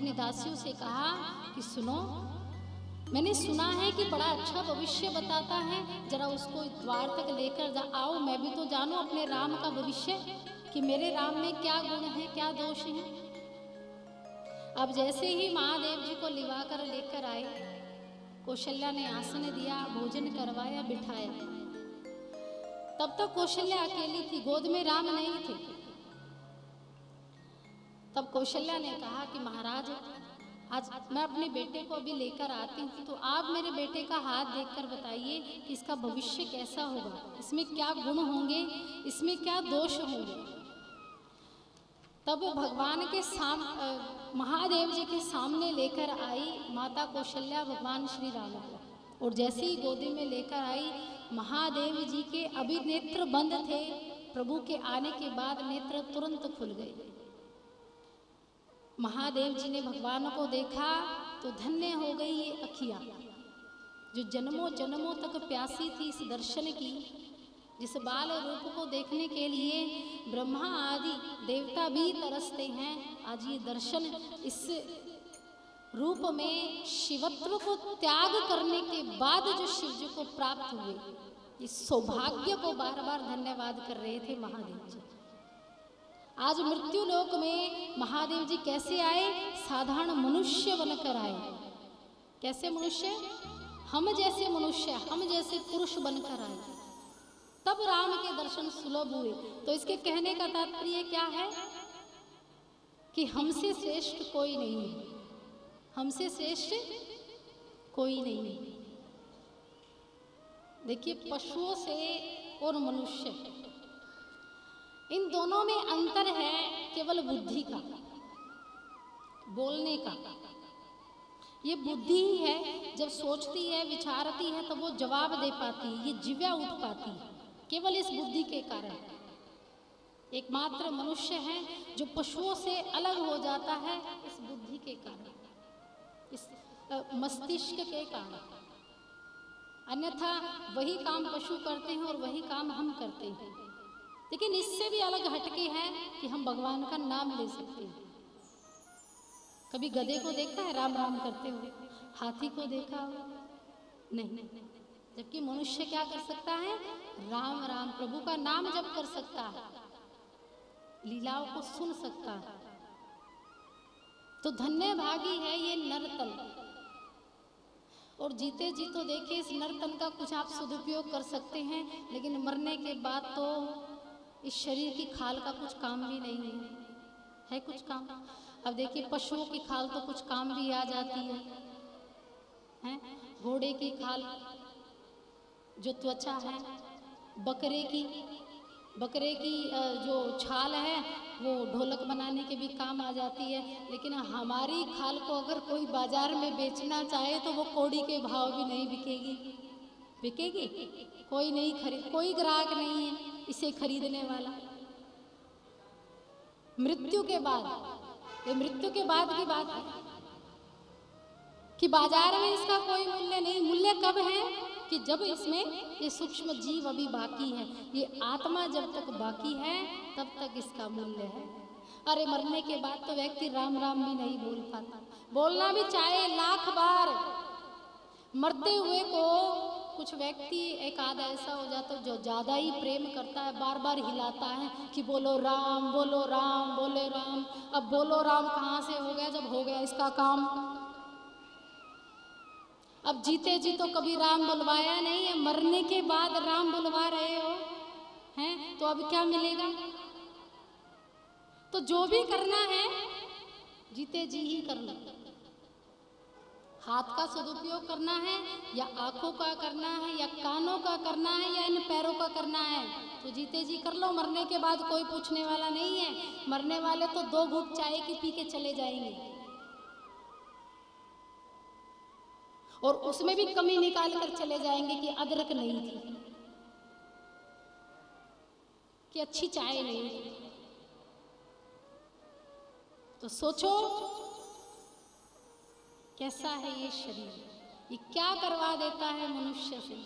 अपने दासियों से कहा कि सुनो, मैंने सुना है कि बड़ा अच्छा भविष्य बताता है, जरा उसको द्वार तक लेकर आओ, मैं भी तो जानूं अपने राम का भविष्य कि मेरे राम में क्या गुण है, क्या दोष है। अब जैसे ही महादेव जी को लिवा कर लेकर आए, कौशल्या ने आसन दिया, भोजन करवाया, बिठाया। तब तक कौशल्या अकेली थी, गोद में राम नहीं थे। तब कौशल्या ने कहा कि महाराज, आज मैं अपने बेटे को अभी लेकर आती हूँ, तो आप मेरे बेटे का हाथ देखकर बताइए कि इसका भविष्य कैसा होगा, इसमें क्या गुण होंगे, इसमें क्या दोष होंगे। तब वो भगवान के महादेव जी के सामने लेकर आई माता कौशल्या भगवान श्री राम को, और जैसे ही गोदी में लेकर आई, महादेव जी के अभी नेत्र बंद थे, प्रभु के आने के बाद नेत्र तुरंत खुल गए। महादेव जी ने भगवान को देखा तो धन्य हो गई ये अखियां, जो जन्मों जन्मों तक प्यासी थी इस दर्शन की, जिस बाल रूप को देखने के लिए ब्रह्मा आदि देवता भी तरसते हैं। आज ये दर्शन इस रूप में शिवत्व को त्याग करने के बाद जो शिव जी को प्राप्त हुए, इस सौभाग्य को बार बार धन्यवाद कर रहे थे महादेव जी। आज मृत्यु लोक में महादेव जी कैसे आए? साधारण मनुष्य बनकर आए। कैसे मनुष्य? हम जैसे मनुष्य, हम जैसे पुरुष बनकर आए, तब राम के दर्शन सुलभ हुए। तो इसके कहने का तात्पर्य क्या है कि हमसे श्रेष्ठ कोई नहीं है, हमसे श्रेष्ठ कोई नहीं है। देखिए, पशुओं से और मनुष्य, इन दोनों में अंतर है केवल बुद्धि का, बोलने का। ये बुद्धि ही है, जब सोचती है, विचारती है, तब वो जवाब दे पाती है, ये जिव्या उठ पाती है, केवल इस बुद्धि के कारण। एकमात्र मनुष्य है जो पशुओं से अलग हो जाता है इस बुद्धि के कारण, इस मस्तिष्क के कारण। अन्यथा वही काम पशु करते हैं और वही काम हम करते हैं। लेकिन इससे भी अलग हटके है कि हम भगवान का नाम ले सकते हैं। कभी गधे को देखा है राम राम करते हुए? हाथी को देखा हो? नहीं। जबकि मनुष्य क्या कर सकता है? राम राम, प्रभु का नाम जप कर सकता है, लीलाओं को सुन सकता है। तो धन्य भागी है ये नरतन। और जीते जी तो देखिए, इस नरतन का कुछ आप सदुपयोग कर सकते हैं, लेकिन मरने के बाद तो इस शरीर की खाल का कुछ काम भी नहीं है कुछ काम। अब देखिए, पशुओं की खाल तो कुछ काम भी आ जाती है? घोड़े की खाल, जो त्वचा है, बकरे की जो छाल है, वो ढोलक बनाने के भी काम आ जाती है। लेकिन हमारी खाल को अगर कोई बाजार में बेचना चाहे तो वो कौड़ी के भाव भी नहीं बिकेगी। कोई नहीं खरीद, कोई ग्राहक नहीं है इसे खरीदने वाला। मृत्यु के बाद, ये मृत्यु के बाद की बात है कि बाजार में इसका कोई मूल्य नहीं। मूल्य कब है? कि जब इसमें ये सूक्ष्म जीव अभी बाकी है, ये आत्मा जब तक बाकी है तब तक इसका मूल्य है। अरे मरने के बाद तो व्यक्ति राम राम भी नहीं बोल पाता, बोलना भी चाहे लाख बार। मरते हुए को कुछ व्यक्ति एक आधा ऐसा हो जाता है जो ज्यादा ही प्रेम करता है, बार बार हिलाता है कि बोलो राम, बोलो राम, बोले राम। अब बोलो राम कहाँ से हो गया जब हो गया इसका काम। अब जीते जी तो कभी राम बुलवाया नहीं है, मरने के बाद राम बुलवा रहे हो हैं, तो अब क्या मिलेगा? तो जो भी करना है जीते जी ही करना। हाथ का सदुपयोग करना है या आंखों का करना है या कानों का करना है या इन पैरों का करना है, तो जीते जी कर लो। मरने के बाद कोई पूछने वाला नहीं है। मरने वाले तो 2 घूंट चाय की पी के चले जाएंगे, और उसमें भी कमी निकाल कर चले जाएंगे कि अदरक नहीं थी, कि अच्छी चाय नहीं थी। तो सोचो कैसा है ये शरीर, ये क्या करवा देता है मनुष्य से।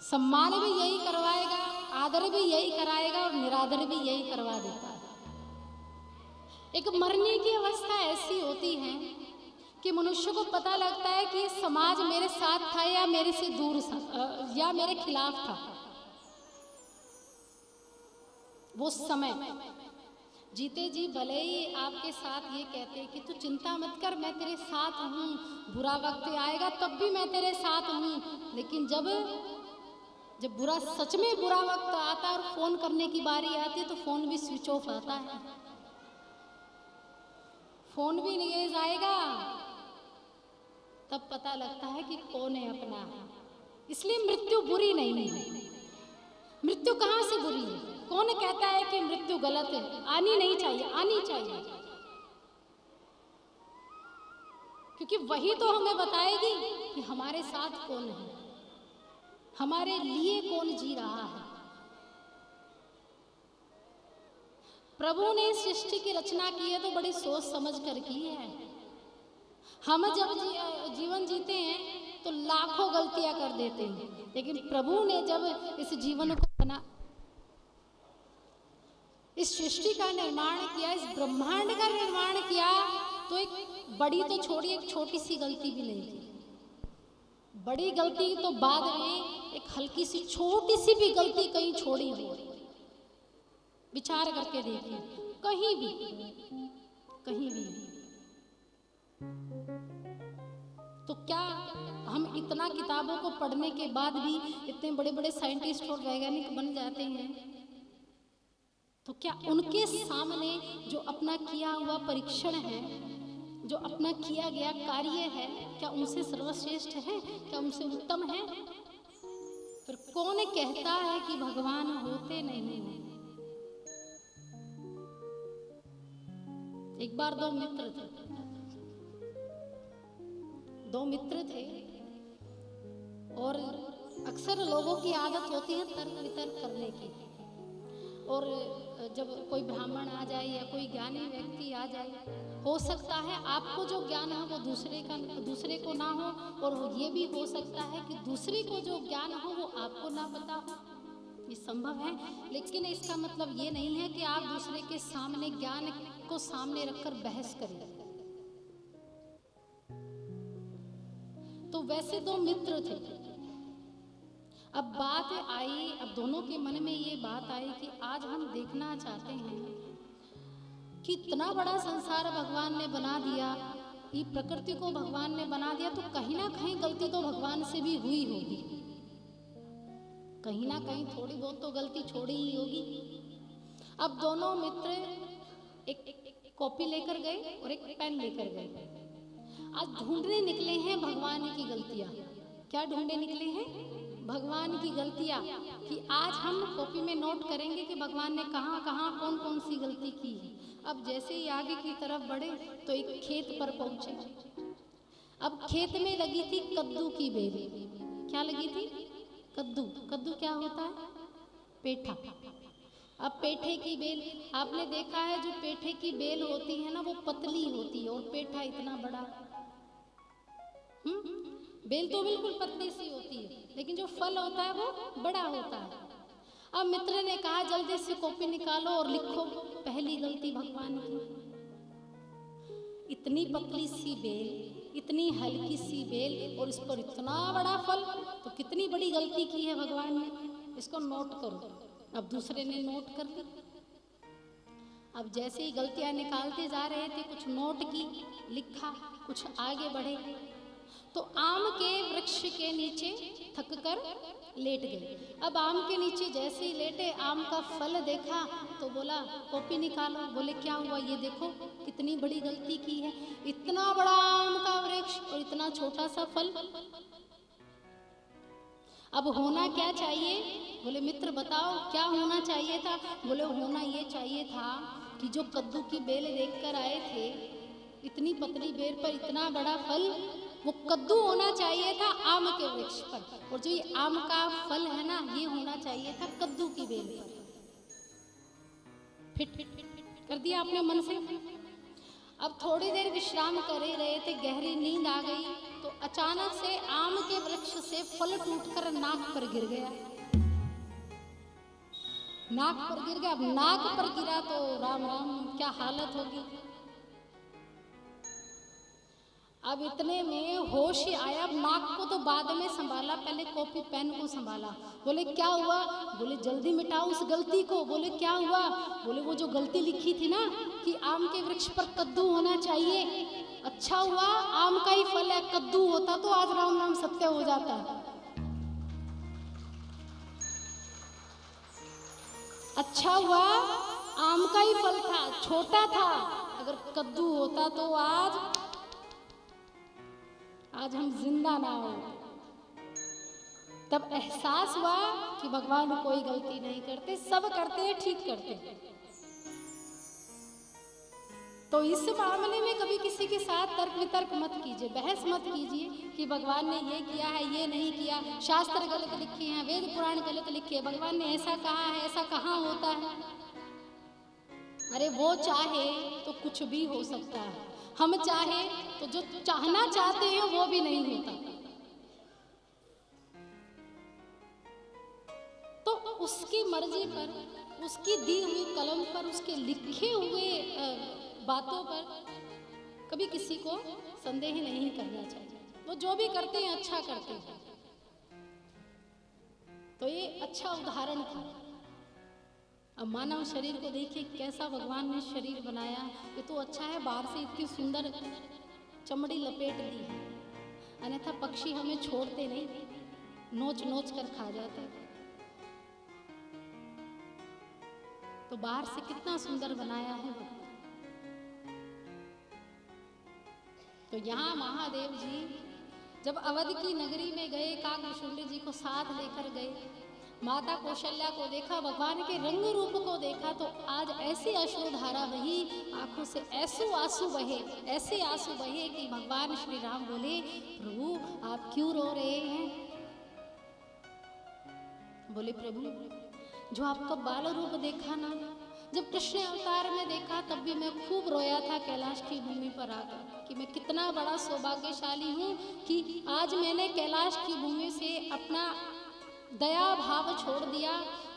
सम्मान भी यही करवाएगा, आदर भी यही कराएगा और निरादर भी यही करवा देता है। एक मरने की अवस्था ऐसी होती है कि मनुष्य को पता लगता है कि समाज मेरे साथ था या मेरे से दूर या मेरे खिलाफ था। वो समय जीते जी भले ही आपके साथ ये कहते कि तू चिंता मत कर, मैं तेरे साथ हूँ, बुरा वक्त आएगा तब भी मैं तेरे साथ हूँ, लेकिन जब बुरा सच में बुरा वक्त आता है और फोन करने की बारी आती है तो फोन भी स्विच ऑफ आता है, फोन भी नहीं जाएगा, तब पता लगता है कि कौन है अपना। इसलिए मृत्यु बुरी नहीं है। मृत्यु कहाँ से बुरी है? कौन कहता है कि मृत्यु गलत है? आनी नहीं चाहिए, आनी चाहिए, क्योंकि वही तो हमें बताएगी कि हमारे साथ कौन है, हमारे लिए कौन जी रहा है। प्रभु ने सृष्टि की रचना की है तो बड़ी सोच समझ कर की है। हम जब जीवन जीते हैं तो लाखों गलतियां कर देते हैं, लेकिन प्रभु ने जब इस जीवन को बना, इस सृष्टि का निर्माण किया, इस ब्रह्मांड का निर्माण किया, तो एक बड़ी तो छोड़िए, एक छोटी सी गलती भी नहीं की। बड़ी गलती तो बाद में, एक हल्की सी छोटी सी भी गलती कहीं छोड़ी हो, विचार करके देखिए, कहीं भी कहीं भी। तो क्या हम इतना किताबों को पढ़ने के बाद भी इतने बड़े बड़े साइंटिस्ट और वैज्ञानिक बन जाते हैं, तो क्या उनके सामने जो अपना किया हुआ परीक्षण है, जो अपना किया गया कार्य है, क्या उनसे सर्वश्रेष्ठ है? क्या उनसे उत्तम है? फिर कौन कहता है कि भगवान होते नहीं हैं? एक बार दो मित्र थे और अक्सर लोगों की आदत होती है तर्क वितर्क करने की, और जब कोई ब्राह्मण आ जाए या कोई ज्ञानी व्यक्ति आ जाए, हो सकता है आपको जो ज्ञान है वो दूसरे को ना हो, और ये भी हो सकता है कि दूसरे को जो ज्ञान हो वो आपको ना पता हो, ये संभव है। लेकिन इसका मतलब ये नहीं है कि आप दूसरे के सामने ज्ञान को सामने रखकर बहस करें। तो वैसे दो मित्र थे, अब बात आई, अब दोनों के मन में ये बात आई कि आज हम देखना चाहते हैं कि इतना बड़ा संसार भगवान ने बना दिया, ये प्रकृति को भगवान ने बना दिया, तो कहीं ना कहीं गलती तो भगवान से भी हुई होगी, कहीं ना कहीं थोड़ी बहुत तो गलती छोड़ी ही होगी। अब दोनों मित्र एक कॉपी लेकर गए और एक पेन लेकर गए। आज ढूंढने निकले हैं भगवान की गलतियां। क्या ढूंढने निकले हैं? भगवान की गलतियां, कि आज हम कॉपी में नोट करेंगे कि भगवान ने कहाँ कहाँ कौन कौन सी गलती की है। अब जैसे ही आगे की तरफ बढ़े तो एक खेत पर पहुंचे। अब खेत में लगी थी कद्दू की बेल। क्या लगी थी? कद्दू। कद्दू क्या होता है? पेठा। अब पेठे की बेल, आपने देखा है जो पेठे की बेल होती है ना वो पतली होती है और पेठा इतना बड़ा। बेल तो बिल्कुल पतली सी होती है, लेकिन जो फल होता है वो बड़ा होता है। अब मित्र ने कहा जल्दी से कॉपी निकालो और लिखो पहली गलती भगवान की। इतनी पतली सी बेल, इतनी हल्की सी बेल और इस पर इतना बड़ा फल, तो कितनी बड़ी गलती की है भगवान ने, इसको नोट करो। अब दूसरे ने नोट कर ली। अब जैसे ही गलतियां निकालते जा रहे थे, कुछ नोट की, लिखा, कुछ आगे बढ़े, तो आम के वृक्ष के नीचे थक कर लेट गए। अब आम के नीचे जैसे ही लेटे, आम का फल देखा तो बोला कॉपी निकालो। बोले क्या हुआ? ये देखो कितनी बड़ी गलती की है, इतना बड़ा आम का वृक्ष और इतना छोटा सा फल। अब होना क्या चाहिए? बोले मित्र बताओ क्या होना चाहिए था? बोले होना ये चाहिए था कि जो कद्दू की बेल देखकर आए थे, इतनी पतली बेल पर इतना बड़ा फल, वो कद्दू होना चाहिए था आम के वृक्ष पर, और जो ये आम का फल है ना, ये होना चाहिए था कद्दू की बेल पर। फिट कर दिया आपने मन से। अब थोड़ी देर विश्राम कर ही रहे थे, गहरी नींद आ गई, तो अचानक से आम के वृक्ष से फल टूटकर नाक पर गिर गया। नाक पर गिर गया। अब नाक पर गिरा तो राम राम क्या हालत होगी। अब इतने में होश ही आया, नाक को तो बाद में संभाला, पहले कॉपी पेन को संभाला। बोले क्या हुआ? बोले जल्दी मिटाओ उस गलती को। बोले क्या हुआ? बोले वो जो गलती लिखी थी ना कि आम के वृक्ष पर कद्दू होना चाहिए, अच्छा हुआ आम का ही फल है, कद्दू होता तो आज राम नाम सत्य हो जाता। अच्छा हुआ आम का ही फल था, छोटा था, अगर कद्दू होता तो आज हम जिंदा ना हो। तब एहसास हुआ कि भगवान कोई गलती नहीं करते, सब करते हैं, ठीक करते हैं। तो इस मामले में कभी किसी के साथ तर्क वितर्क मत कीजिए, बहस मत कीजिए कि भगवान ने ये किया है, ये नहीं किया, शास्त्र गलत लिखे हैं, वेद पुराण गलत लिखे हैं, भगवान ने ऐसा कहा है, ऐसा कहाँ होता है। अरे वो चाहे तो कुछ भी हो सकता है, हम चाहे तो जो चाहना चाहते हैं वो भी नहीं होता। तो उसकी मर्जी पर, उसकी दी हुई कलम पर, उसके लिखे हुए बातों पर कभी किसी को संदेह नहीं करना चाहिए। वो जो भी करते हैं अच्छा करते हैं। तो ये अच्छा उदाहरण था। अब मानव शरीर को देखिए कैसा भगवान ने शरीर बनाया। ये तो अच्छा है, बाहर से इतनी सुंदर चमड़ी लपेट दी है, अन्यथा पक्षी हमें छोड़ते नहीं, नोच नोच कर खा जाते। तो बाहर से कितना सुंदर बनाया है वो। तो यहाँ महादेव जी जब अवध की नगरी में गए, काकभूषुंडी जी को साथ लेकर गए, माता कौशल्या को देखा, भगवान के रंग रूप को देखा, तो आज ऐसी अश्रुधारा बही, आंखों से ऐसे आंसू बहे कि भगवान श्री राम बोले, प्रभु आप क्यों रो रहे हैं? बोले प्रभु जो आपका बाल रूप देखा ना, जब कृष्ण अवतार में देखा तब भी मैं खूब रोया था कैलाश की भूमि पर आकर कि मैं कितना बड़ा सौभाग्यशाली हूँ कि आज मैंने कैलाश की भूमि से अपना दया भाव छोड़ दिया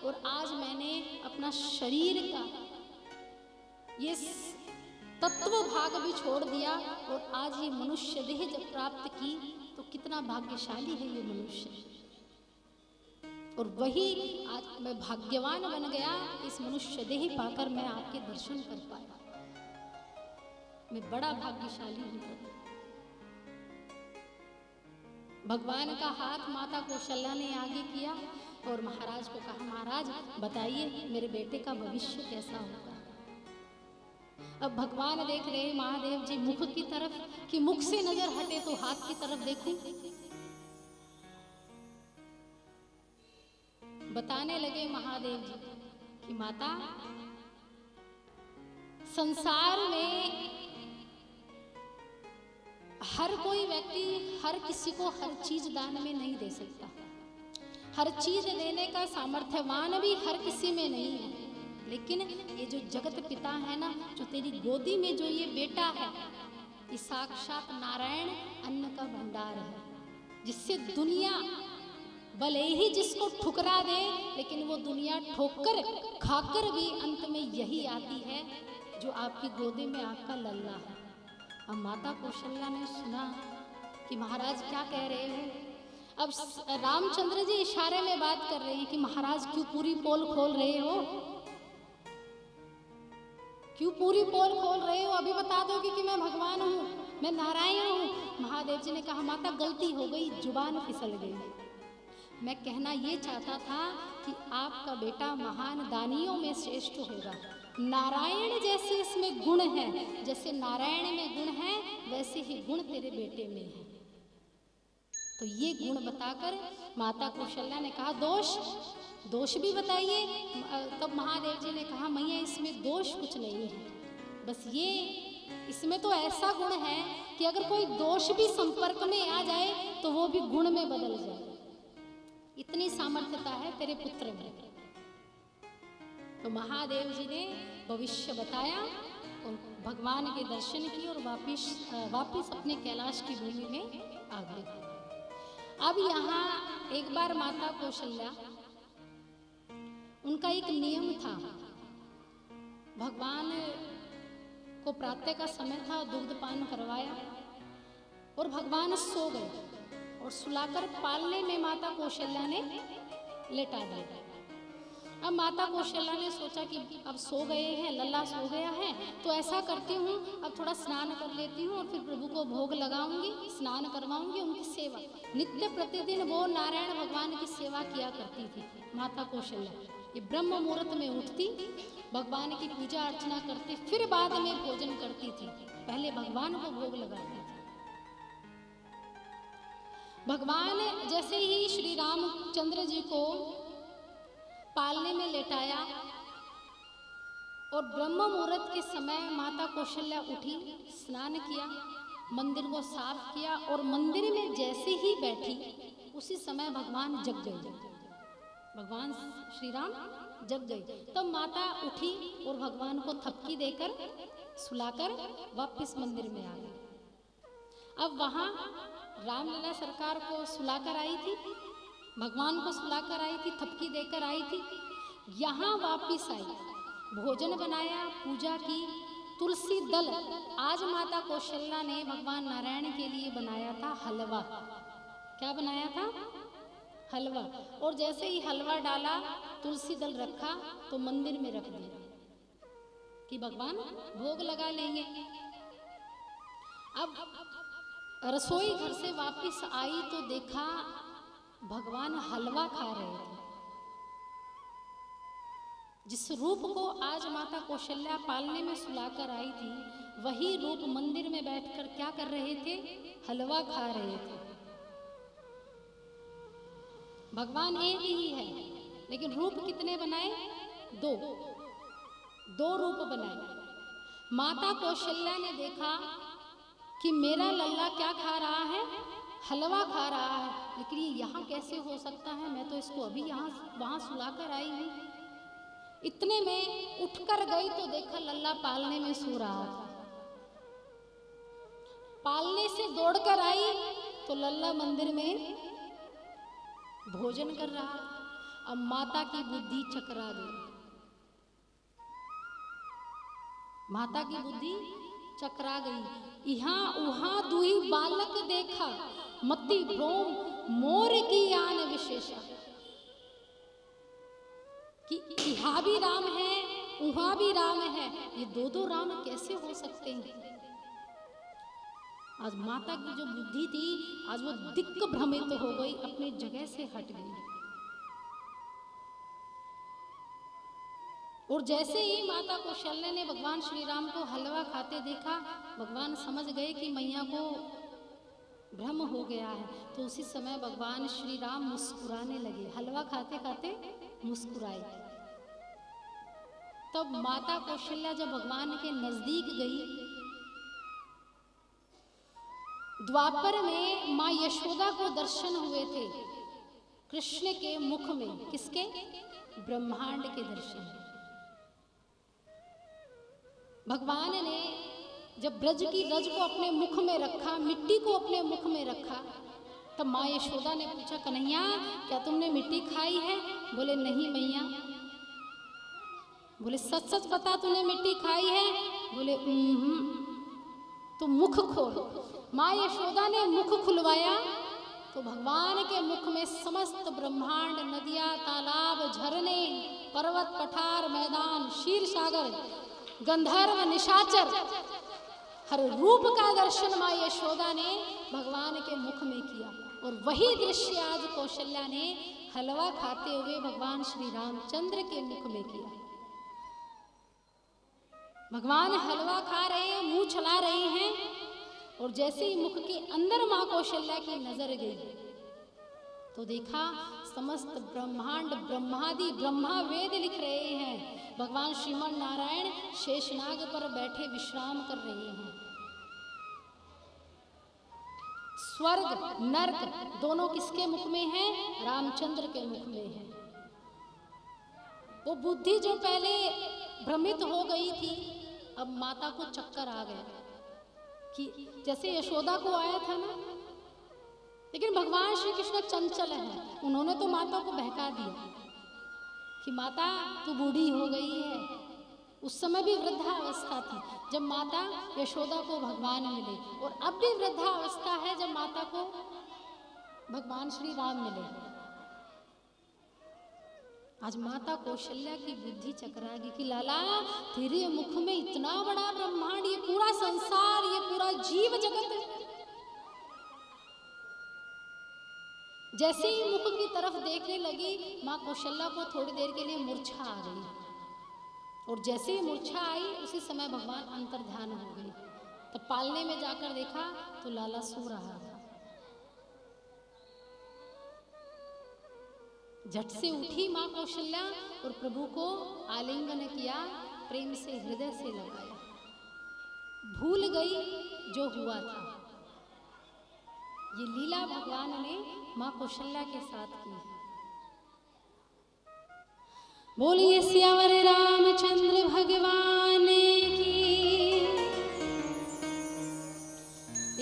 और आज मैंने अपना शरीर का ये तत्व भाग भी छोड़ दिया और आज ये मनुष्य देह जब प्राप्त की तो कितना भाग्यशाली है ये मनुष्य। और वही आज मैं भाग्यवान बन गया, इस मनुष्य देह पाकर मैं आपके दर्शन कर पाया, मैं बड़ा भाग्यशाली हूँ। भगवान का हाथ माता कौशल्या ने आगे किया और महाराज को कहा, महाराज बताइए मेरे बेटे का भविष्य कैसा होगा। अब भगवान देख रहे महादेव जी मुख की तरफ कि मुख से नजर हटे तो हाथ की तरफ देखूं। बताने लगे महादेव जी कि माता संसार में हर कोई व्यक्ति हर किसी को हर चीज दान में नहीं दे सकता, हर चीज देने का सामर्थ्यवान भी हर किसी में नहीं है। लेकिन ये जो जगत पिता है ना, जो तेरी गोदी में जो ये बेटा है, ये साक्षात नारायण अन्न का भंडार है, जिससे दुनिया भले ही जिसको ठुकरा दे, लेकिन वो दुनिया ठोकर खाकर भी अंत में यही आती है जो आपकी गोदी में आपका लल्ला है। अब माता कौशल्या ने सुना कि महाराज क्या कह रहे हो। अब रामचंद्र जी इशारे में बात कर रहे हैं कि महाराज क्यों पूरी पोल खोल रहे हो, क्यों पूरी पोल खोल रहे हो, अभी बता दोगे कि मैं भगवान हूँ, मैं नारायण हूँ। महादेव जी ने कहा माता गलती हो गई, जुबान फिसल गई। मैं कहना ये चाहता था कि आपका बेटा महान दानियों में श्रेष्ठ होगा, नारायण जैसे इसमें गुण है, जैसे नारायण में गुण है वैसे ही गुण तेरे बेटे में है। तो ये गुण बताकर माता कौशल्या ने कहा दोष भी बताइए। तब महादेव जी ने कहा मैया इसमें दोष कुछ नहीं है, बस ये इसमें तो ऐसा गुण है कि अगर कोई दोष भी संपर्क में आ जाए तो वो भी गुण में बदल जाए, इतनी सामर्थ्यता है तेरे पुत्र में। तो महादेव जी ने भविष्य बताया और भगवान के दर्शन किए और वापिस अपने कैलाश की भूमि में आ गए। अब यहाँ एक बार माता कौशल्या, उनका एक नियम था, भगवान को प्रातः का समय था, दुग्धपान करवाया, और भगवान सो गए और सुलाकर पालने में माता कौशल्या ने लेटा दिया। अब माता कौशल्या ने सोचा कि अब सो गए हैं, लल्ला सो गया है, तो ऐसा करती हूँ अब थोड़ा स्नान कर लेती हूँ और फिर प्रभु को भोग लगाऊंगी, स्नान करवाऊंगी, उनकी सेवा। नित्य प्रतिदिन वो नारायण भगवान की सेवा किया करती थी माता कौशल्या। ये ब्रह्म मुहूर्त में उठती, भगवान की पूजा अर्चना करती, फिर बाद में भोजन करती थी, पहले भगवान को भोग लगाती थी। भगवान जैसे ही श्री रामचंद्र जी को पालने में लेटाया और ब्रह्म मुहूर्त के समय माता कौशल्या उठी, स्नान किया, मंदिर को साफ किया और मंदिर में जैसे ही बैठी उसी समय भगवान जग गए, भगवान श्री राम जग गए। तब माता उठी और भगवान को थपकी देकर सुलाकर वापस मंदिर में आ गई। अब वहाँ रामलला सरकार को सुलाकर आई थी, भगवान को सुलाकर आई थी, थपकी देकर आई थी, यहाँ वापिस आई, भोजन बनाया, पूजा की, तुलसी दल। आज माता कौशल्या ने भगवान नारायण के लिए बनाया था हलवा। क्या बनाया था? हलवा। और जैसे ही हलवा डाला, तुलसी दल रखा तो मंदिर में रख दिया कि भगवान भोग लगा लेंगे। अब रसोई घर से वापस आई तो देखा भगवान हलवा खा रहे थे। जिस रूप को आज माता कौशल्या पालने में सुलाकर आई थी, वही रूप मंदिर में बैठकर क्या कर रहे थे? हलवा खा रहे थे। भगवान एक ही है, लेकिन रूप कितने बनाए? दो रूप बनाए। माता कौशल्या ने देखा कि मेरा लल्ला क्या खा रहा है? हलवा खा रहा है, लेकिन ये यहाँ कैसे हो सकता है? मैं तो इसको अभी यहाँ वहाँ सुलाकर आई हूँ। इतने में उठकर गई तो देखा लल्ला पालने में सो रहा था। पालने से दौड़कर आई तो लल्ला मंदिर में भोजन कर रहा था। अब माता की बुद्धि चकरा गई, माता की बुद्धि चकरा गई। यहाँ उहाँ दुही बालक देखा, मति भ्रोम मोर की आन विशेषा, कि यहाँ भी राम है, वहाँ भी राम है, ये दो राम कैसे हो सकते हैं? आज माता की जो बुद्धि थी, आज वो दिक्क भ्रमित हो गई, अपनी जगह से हट गई। और जैसे ही माता कौशल्या ने भगवान श्री राम को हलवा खाते देखा, भगवान समझ गए कि मैया को भ्रम हो गया है। तो उसी समय भगवान श्री राम मुस्कुराने लगे, हलवा खाते खाते मुस्कुराए। तब माता कौशल्या जब भगवान के नजदीक गई, द्वापर में माँ यशोदा को दर्शन हुए थे कृष्ण के मुख में। किसके? ब्रह्मांड के दर्शन। भगवान ने जब ब्रज की रज को अपने मुख में रखा, मिट्टी को अपने मुख में रखा, तब माँ यशोदा ने पूछा, कन्हैया क्या तुमने मिट्टी खाई है? बोले नहीं मैया। बोले सच सच बता, तूने मिट्टी खाई है? बोले तो मुख खोल। माँ यशोदा ने मुख खुलवाया तो भगवान के मुख में समस्त ब्रह्मांड, नदियाँ, तालाब, झरने, पर्वत, पठार, मैदान, क्षीर सागर, गंधर्व, निशाचर, हर रूप का दर्शन माँ यशोदा ने भगवान के मुख में किया। और वही दृश्य आज कौशल्या ने हलवा खाते हुए भगवान श्री रामचंद्र के मुख में किया। भगवान हलवा खा रहे हैं, मुंह चला रहे हैं, और जैसे ही मुख के अंदर माँ कौशल्या की नजर गई तो देखा समस्त ब्रह्मांड, ब्रह्मादि ब्रह्मा वेद लिख रहे हैं। भगवान श्रीमन नारायण शेषनाग पर बैठे विश्राम कर रहे हैं। स्वर्ग नर्क दोनों किसके मुख में हैं? रामचंद्र के मुख में है। वो बुद्धि जो पहले भ्रमित हो गई थी, अब माता को चक्कर आ गया कि जैसे यशोदा को आया था ना। लेकिन भगवान श्री कृष्ण चंचल हैं, उन्होंने तो माता को बहका दिया कि माता तू बूढ़ी हो गई है, उस समय भी वृद्धावस्था थी जब माता यशोदा को भगवान मिले, और अब भी वृद्धावस्था है जब माता को भगवान श्री राम मिले। आज माता कौशल्या की बुद्धि चकरा गई कि लाला तेरे मुख में इतना बड़ा ब्रह्मांड, ये पूरा संसार, ये पूरा जीव जगत, जैसे ही मुख की तरफ देखने लगी माँ कौशल्या को थोड़ी देर के लिए मूर्छा आ गई, और जैसे ही मूर्छा आई उसी समय भगवान अंतर्ध्यान हो गए। तब पालने में जाकर देखा तो लाला सो रहा था। झट से उठी माँ कौशल्या और प्रभु को आलिंगन किया, प्रेम से हृदय से लगाया, भूल गई जो हुआ था। ये लीला भगवान ने माँ कौशल्या के साथ की। बोलिए सियावर रामचंद्र भगवान की।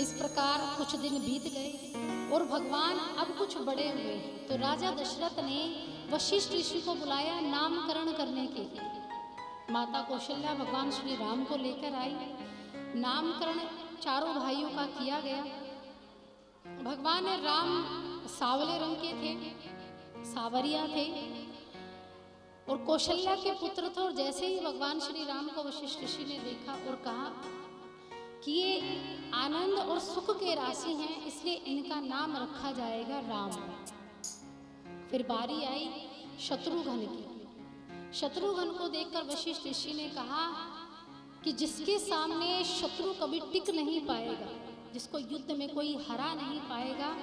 इस प्रकार कुछ दिन बीत गए और भगवान अब कुछ बड़े हुए तो राजा दशरथ ने वशिष्ठ ऋषि को बुलाया नामकरण करने के लिए। माता कौशल्या भगवान श्री राम को लेकर आई। नामकरण चारों भाइयों का किया गया। भगवान राम सावले रंग के थे, सावरिया थे, और कौशल्या के पुत्र थे। और जैसे ही भगवान श्री राम को वशिष्ठ ऋषि ने देखा और कहा कि ये आनंद और सुख के राशि हैं, इसलिए इनका नाम रखा जाएगा राम। फिर बारी आई शत्रुघ्न की। शत्रुघ्न को देखकर वशिष्ठ ऋषि ने कहा कि जिसके सामने शत्रु कभी टिक नहीं पाएगा, जिसको युद्ध में कोई हरा नहीं पाएगा,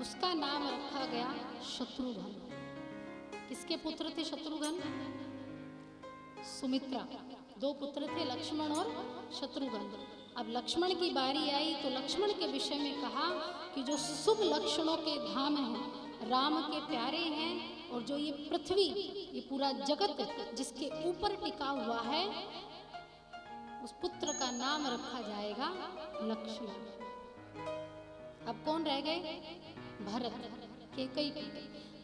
उसका नाम रखा गया शत्रुघ्न। किसके पुत्र थे शत्रुघ्न? सुमित्रा। दो पुत्र थे, लक्ष्मण और शत्रुघ्न। अब लक्ष्मण की बारी आई तो लक्ष्मण के विषय में कहा कि जो शुभ लक्षणों के धाम हैं, राम के प्यारे हैं, और जो ये पृथ्वी, ये पूरा जगत जिसके ऊपर टिका हुआ है, उस पुत्र का नाम रखा जाएगा लक्ष्मण। अब कौन रह गए? भरत। केकई।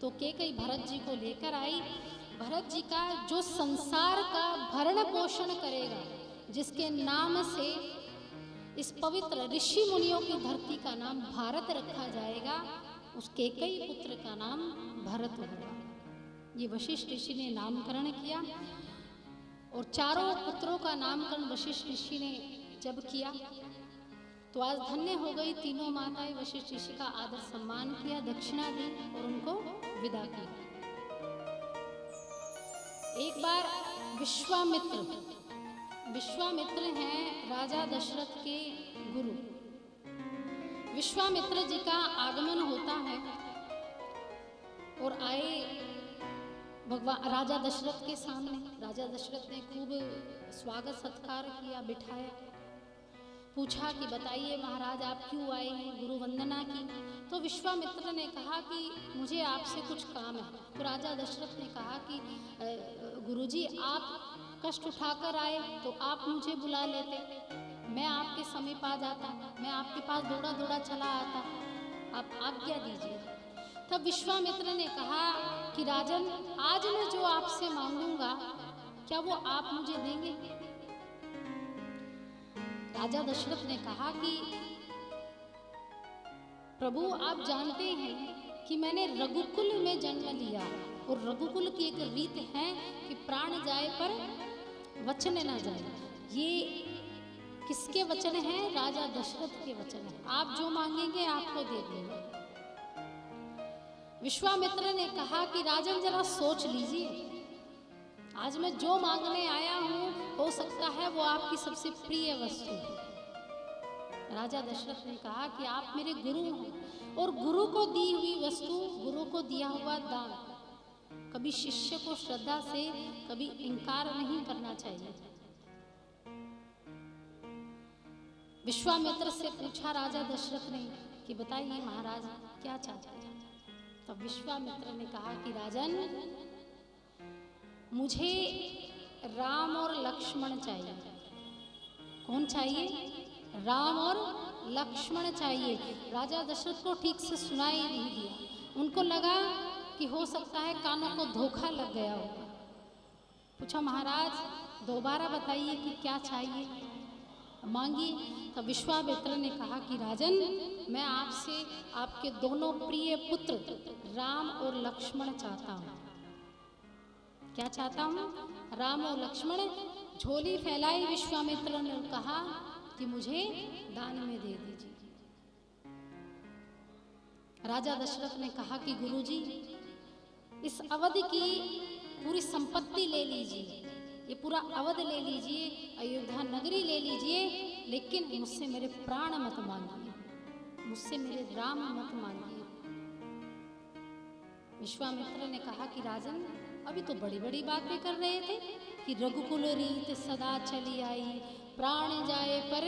तो केकई भरत जी को लेकर आई। भरत जी का जो संसार का भरण पोषण करेगा, जिसके नाम से इस पवित्र ऋषि मुनियों की धरती का नाम भारत रखा जाएगा, उस केकई पुत्र का नाम भरत होगा। ये वशिष्ठ ऋषि ने नामकरण किया। और चारों पुत्रों का नामकरण वशिष्ठ ऋषि ने जब किया तो आज धन्य हो गई तीनों माताएं। वशिष्ठ ऋषि का आदर सम्मान किया, दक्षिणा दी और उनको विदा किया। एक बार विश्वामित्र हैं राजा दशरथ के गुरु। विश्वामित्र जी का आगमन होता है और आए भगवान राजा दशरथ के सामने। राजा दशरथ ने खूब स्वागत सत्कार किया, बिठाया, पूछा कि बताइए महाराज आप क्यों आए हैं, गुरु वंदना की। तो विश्वामित्र ने कहा कि मुझे आपसे कुछ काम है। तो राजा दशरथ ने कहा कि गुरुजी आप कष्ट उठाकर आए तो आप मुझे बुला लेते, मैं आपके समीप आ जाता, मैं आपके पास दौड़ा दौड़ा चला आता, आप आज्ञा दीजिए। तब विश्वामित्र ने कहा कि राजन, आज मैं जो आपसे मांगूंगा क्या वो आप मुझे देंगे? राजा दशरथ ने कहा कि प्रभु आप जानते हैं कि मैंने रघुकुल में जन्म लिया, और रघुकुल की एक रीत है कि प्राण जाए पर वचन न जाए। ये किसके वचन हैं? राजा दशरथ के वचन हैं। आप जो मांगेंगे आपको दे देंगे। विश्वामित्र ने कहा कि राजन जरा सोच लीजिए, आज मैं जो मांगने आया हूं हो सकता है वो आपकी सबसे प्रिय वस्तु है। राजा दशरथ ने कहा कि आप मेरे गुरु हैं, और गुरु को दी हुई वस्तु, गुरु को दिया हुआ दान कभी शिष्य को श्रद्धा से कभी इनकार नहीं करना चाहिए। विश्वामित्र से पूछा राजा दशरथ ने कि बताइए महाराज क्या चाहते हैं? तब विश्वामित्र ने कहा कि राजन, मुझे राम और लक्ष्मण चाहिए। कौन चाहिए? राम और लक्ष्मण चाहिए। राजा दशरथ को ठीक से सुनाई नहीं दिया। उनको लगा कि हो सकता है कानों को धोखा लग गया होगा। पूछा महाराज दोबारा बताइए कि क्या चाहिए, मांगिए। तब विश्वामित्र ने कहा कि राजन, मैं आपसे आपके दोनों प्रिय पुत्र राम और लक्ष्मण चाहता हूँ। क्या चाहता हूँ? राम और लक्ष्मण। झोली फैलाई विश्वामित्र ने कहा कि मुझे दान में दे दीजिए। राजा दशरथ ने कहा कि गुरुजी, इस अवध की पूरी संपत्ति ले लीजिए, ये पूरा अवध ले लीजिए, अयोध्या नगरी ले लीजिए, लेकिन मुझसे मेरे प्राण मत मांगिए, मुझसे मेरे राम मत मांगिए। विश्वामित्र ने कहा कि राजन, अभी तो बड़ी बड़ी बातें कर रहे थे कि रघुकुल रीत सदा चली आई, प्राण जाए पर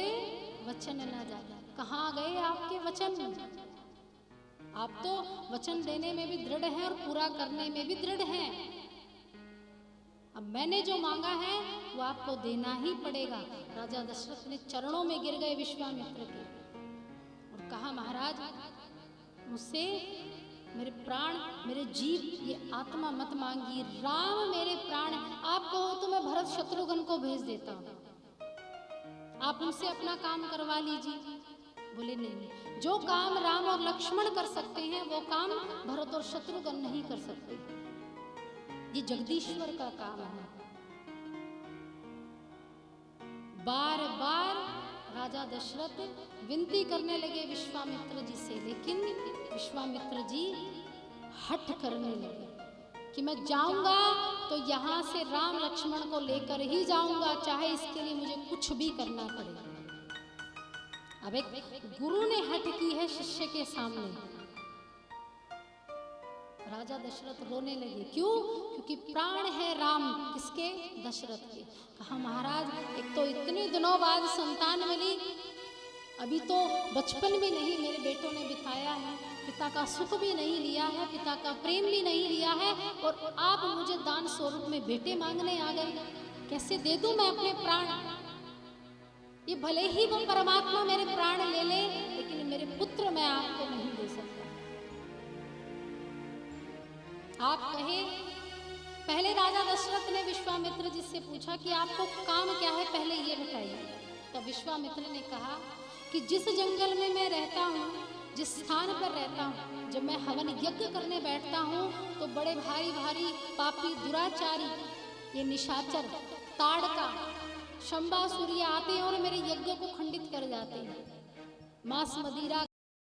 वचन न जाए। कहाँ गए आपके वचन? आप तो वचन देने में भी दृढ़ हैं और पूरा करने में भी दृढ़ हैं। अब मैंने जो मांगा है वो आपको देना ही पड़ेगा। राजा दशरथ ने चरणों में गिर गए विश्वामित्र के और कहा, महाराज, मुझसे मेरे प्राण, मेरे जीव, ये आत्मा मत मांगिए। राम मेरे प्राण, आप कहो तो मैं भरत शत्रुघ्न को भेज देता हूँ, आप उनसे अपना काम करवा लीजिए। बोले नहीं, जो काम राम और लक्ष्मण कर सकते हैं वो काम भरत और शत्रुघ्न नहीं कर सकते, ये जगदीश्वर का काम है। बार बार राजा दशरथ विनती करने लगे विश्वामित्र जी से, लेकिन विश्वामित्र जी हठ करने लगे कि मैं जाऊंगा तो यहाँ से राम लक्ष्मण को लेकर ही जाऊंगा, चाहे इसके लिए मुझे कुछ भी करना पड़े। अब एक गुरु ने हठ की है शिष्य के सामने। राजा दशरथ रोने लगे। क्यों? क्योंकि प्राण है राम, किसके? दशरथ के। कहा, महाराज, एक तो इतने दिनों बाद संतान मिली, अभी तो बचपन भी नहीं मेरे बेटों ने बिताया है, पिता का सुख भी नहीं लिया है, पिता का प्रेम भी नहीं लिया है, और आप मुझे दान स्वरूप में बेटे मांगने आ गए। कैसे दे दूं मैं अपने प्राण? ये भले ही वो परमात्मा मेरे प्राण ले ले, लेकिन मेरे पुत्र मैं आपको नहीं दे सकता। आप कहे, पहले राजा दशरथ ने विश्वामित्र जी से पूछा कि आपको काम क्या है, पहले ये बताइए। तब विश्वामित्र ने कहा कि जिस जंगल में मैं रहता हूँ, जिस स्थान पर रहता हूँ, जब मैं हवन यज्ञ करने बैठता हूँ तो बड़े भारी भारी पापी दुराचारी, ये निशाचर, ताड़का, शंबासुरी आते हैं और मेरे यज्ञ को खंडित कर जाते हैं। मांस मदिरा